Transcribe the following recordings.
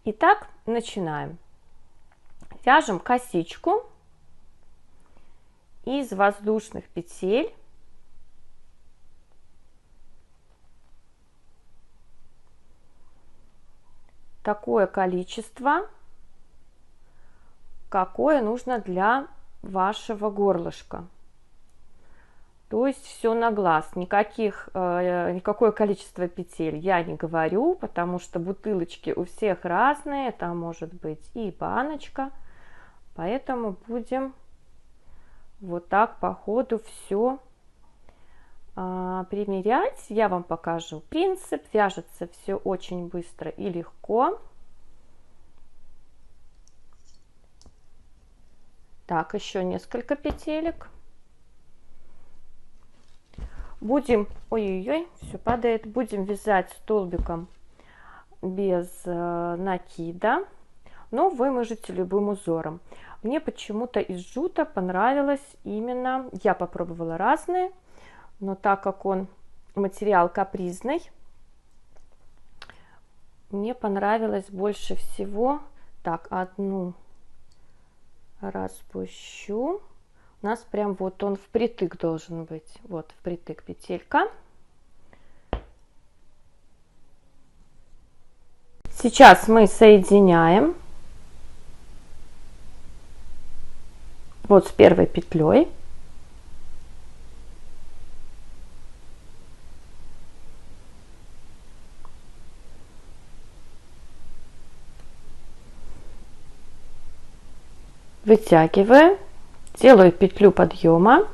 Итак, начинаем. Вяжем косичку из воздушных петель. Такое количество, какое нужно для вашего горлышка. То есть все на глаз, никакое количество петель я не говорю, потому что бутылочки у всех разные, там может быть и баночка, поэтому будем вот так по ходу все примерять. Я вам покажу принцип, вяжется все очень быстро и легко. Так, еще несколько петелек. Будем, ой-ой-ой, все падает, будем вязать столбиком без накида, но вы можете любым узором. Мне почему-то из джута понравилось именно, я попробовала разные, но так как он материал капризный, мне понравилось больше всего. Так, одну распущу. У нас прям вот он впритык должен быть. Вот впритык петелька. Сейчас мы соединяем вот с первой петлей. Вытягиваю. Делаю петлю подъема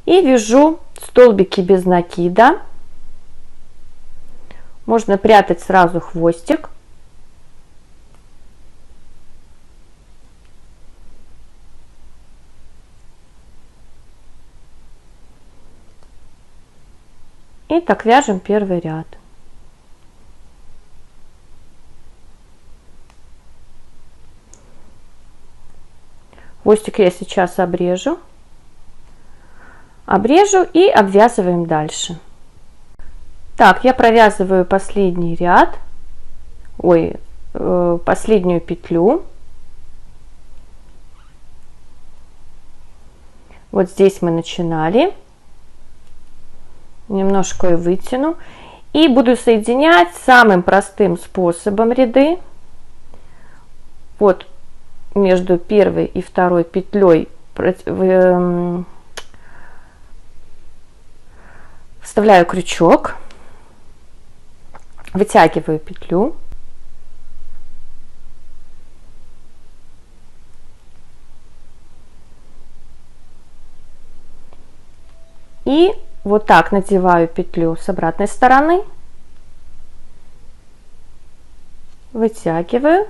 и вяжу столбики без накида. Можно прятать сразу хвостик. И так вяжем первый ряд. Хвостик я сейчас обрежу и обвязываем дальше. Так, я провязываю последний ряд, последнюю петлю. Вот здесь мы начинали. Немножко ее вытяну и буду соединять самым простым способом ряды. Вот между первой и второй петлей вставляю крючок, вытягиваю петлю, и вот так надеваю петлю с обратной стороны, вытягиваю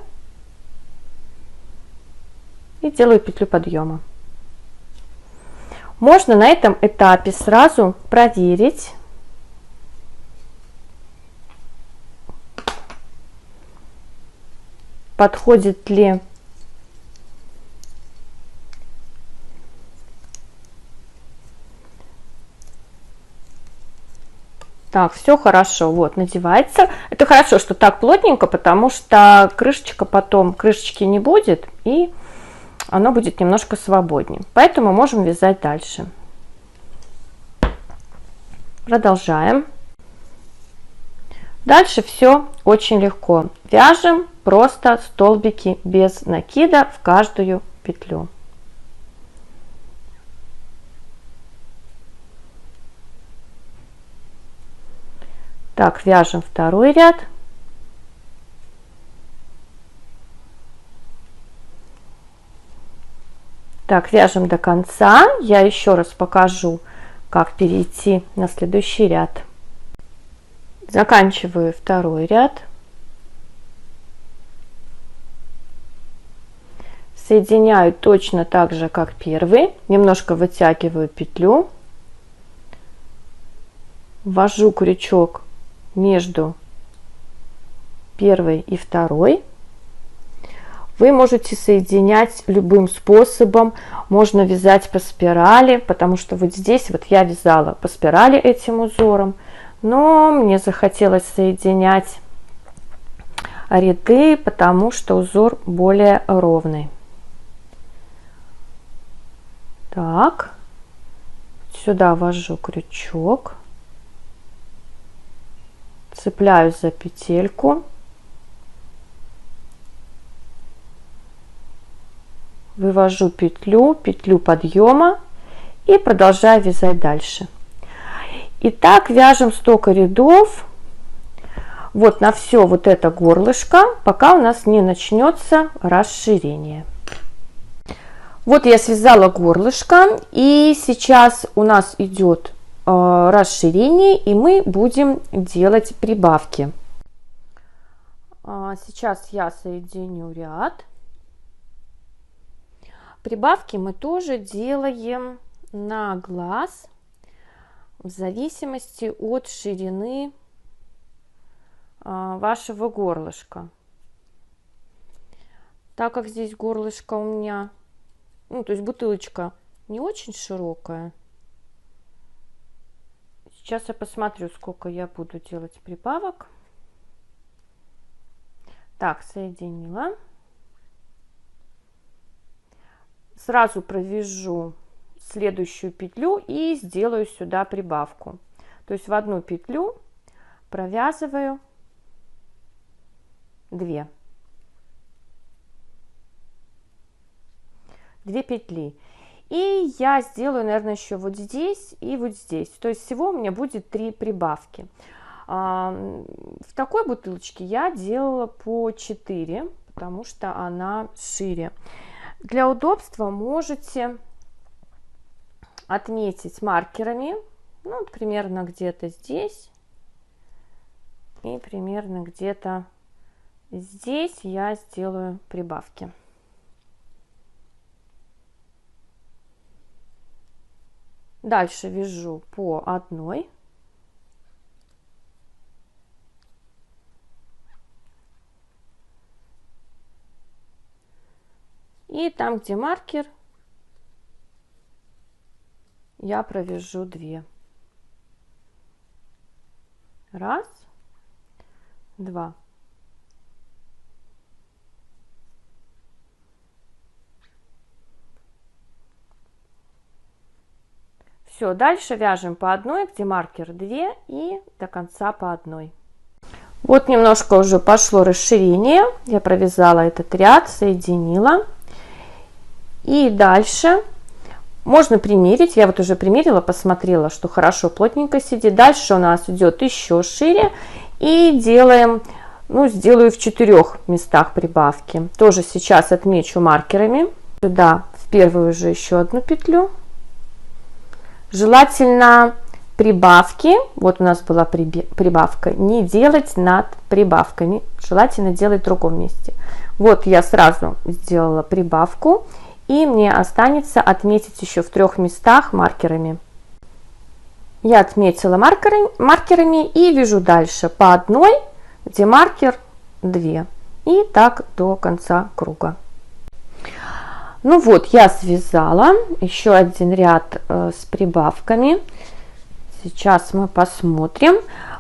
и делаю петлю подъема. Можно на этом этапе сразу проверить, подходит ли так. Все хорошо, вот надевается. Это хорошо, что так плотненько, потому что крышечка потом, крышечки не будет, и оно будет немножко свободнее. Поэтому можем вязать дальше. Продолжаем. Дальше все очень легко. Вяжем просто столбики без накида в каждую петлю. Так, вяжем второй ряд. Так, вяжем до конца. Я еще раз покажу, как перейти на следующий ряд. Заканчиваю второй ряд. Соединяю точно так же, как первый. Немножко вытягиваю петлю. Ввожу крючок между первой и второй. Вы можете соединять любым способом, можно вязать по спирали, потому что вот здесь вот я вязала по спирали этим узором, но мне захотелось соединять ряды, потому что узор более ровный. Так, сюда ввожу крючок, цепляюсь за петельку, вывожу петлю, петлю подъема и продолжаю вязать дальше. И так вяжем столько рядов вот на все вот это горлышко, пока у нас не начнется расширение. Вот я связала горлышко, и сейчас у нас идет расширение, и мы будем делать прибавки. Сейчас я соединю ряд. Прибавки мы тоже делаем на глаз в зависимости от ширины вашего горлышка. Так как здесь горлышко у меня, то есть бутылочка не очень широкая, сейчас я посмотрю, сколько я буду делать прибавок. Так, соединила. Сразу провяжу следующую петлю и сделаю сюда прибавку. То есть в одну петлю провязываю 2 петли. И я сделаю, наверное, еще вот здесь и вот здесь. То есть всего у меня будет 3 прибавки. В такой бутылочке я делала по 4, потому что она шире. Для удобства можете отметить маркерами, примерно где-то здесь и примерно где-то здесь я сделаю прибавки. Дальше вяжу по одной. И там, где маркер, я провяжу 2. Раз, 2. Все, дальше вяжем по одной, где маркер 2, и до конца по одной. Вот немножко уже пошло расширение. Я провязала этот ряд, соединила. И дальше можно примерить. Я вот уже примерила, посмотрела, что хорошо, плотненько сидит. Дальше у нас идет еще шире. И делаем, сделаю в 4 местах прибавки. Тоже сейчас отмечу маркерами. Сюда в первую же еще одну петлю. Желательно прибавки, вот у нас была прибавка, не делать над прибавками. Желательно делать в другом месте. Вот я сразу сделала прибавку. И мне останется отметить еще в 3 местах маркерами. Я отметила маркерами и вяжу дальше по одной, где маркер 2. И так до конца круга. Ну вот, я связала еще один ряд с прибавками. Сейчас мы посмотрим.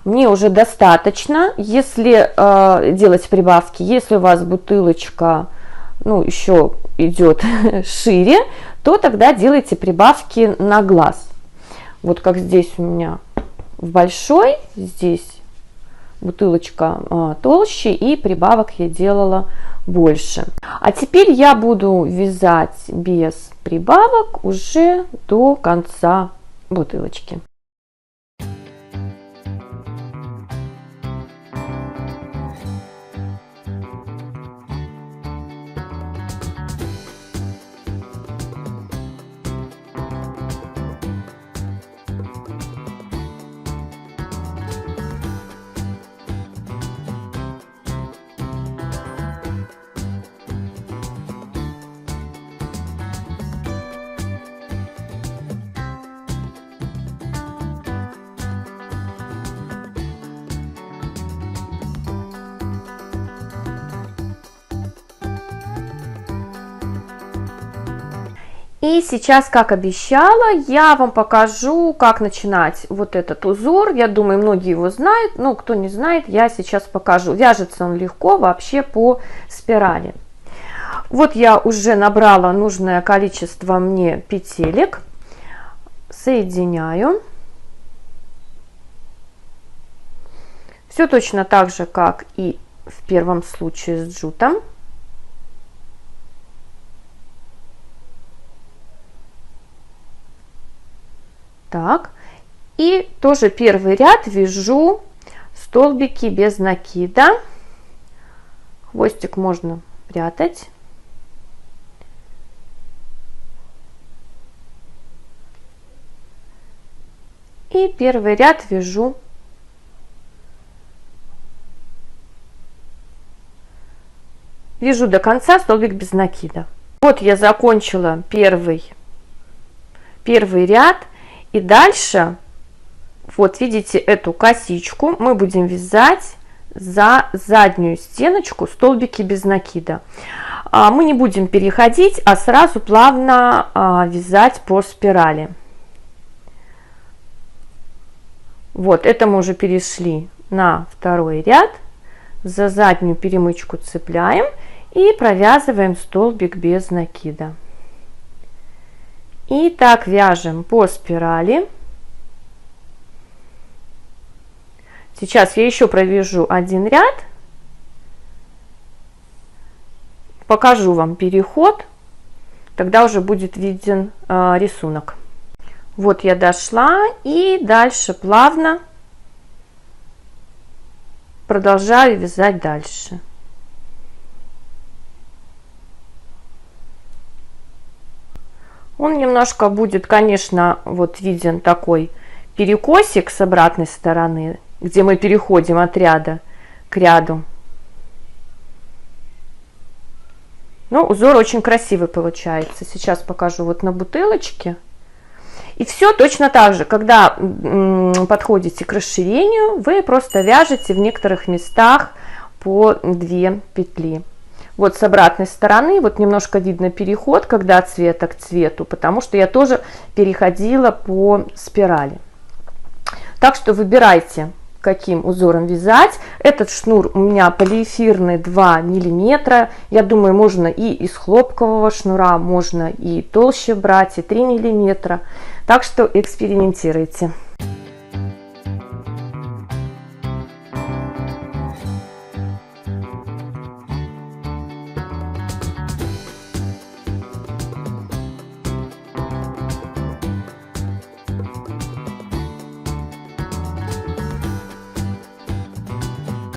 Мне уже достаточно, если делать прибавки, если у вас бутылочка еще идет шире, то тогда делайте прибавки на глаз. Вот как здесь у меня в большой, здесь бутылочка толще, и прибавок я делала больше. А теперь я буду вязать без прибавок уже до конца бутылочки. И сейчас, как обещала, я вам покажу, как начинать вот этот узор. Я думаю, многие его знают, но кто не знает, я сейчас покажу. Вяжется он легко вообще по спирали. Вот я уже набрала нужное количество мне петелек. Соединяю. Все точно так же, как и в первом случае с джутом. Так, и тоже первый ряд вяжу столбики без накида. Хвостик можно прятать. И первый ряд вяжу до конца столбик без накида. Вот я закончила первый ряд. И дальше, вот видите, эту косичку мы будем вязать за заднюю стеночку столбики без накида. Мы не будем переходить, а сразу плавно вязать по спирали. Вот, это мы уже перешли на второй ряд. За заднюю перемычку цепляем и провязываем столбик без накида. И так вяжем по спирали. Сейчас я еще провяжу один ряд. Покажу вам переход. Тогда уже будет виден рисунок. Вот я дошла и дальше плавно продолжаю вязать дальше. Он немножко будет, конечно, вот виден такой перекосик с обратной стороны, где мы переходим от ряда к ряду. Но узор очень красивый получается. Сейчас покажу вот на бутылочке. И все точно так же, когда подходите к расширению, вы просто вяжете в некоторых местах по 2 петли. Вот с обратной стороны, вот немножко видно переход, когда от цвета к цвету, потому что я тоже переходила по спирали. Так что выбирайте, каким узором вязать. Этот шнур у меня полиэфирный 2 миллиметра. Я думаю, можно и из хлопкового шнура, можно и толще брать, и 3 миллиметра. Так что экспериментируйте.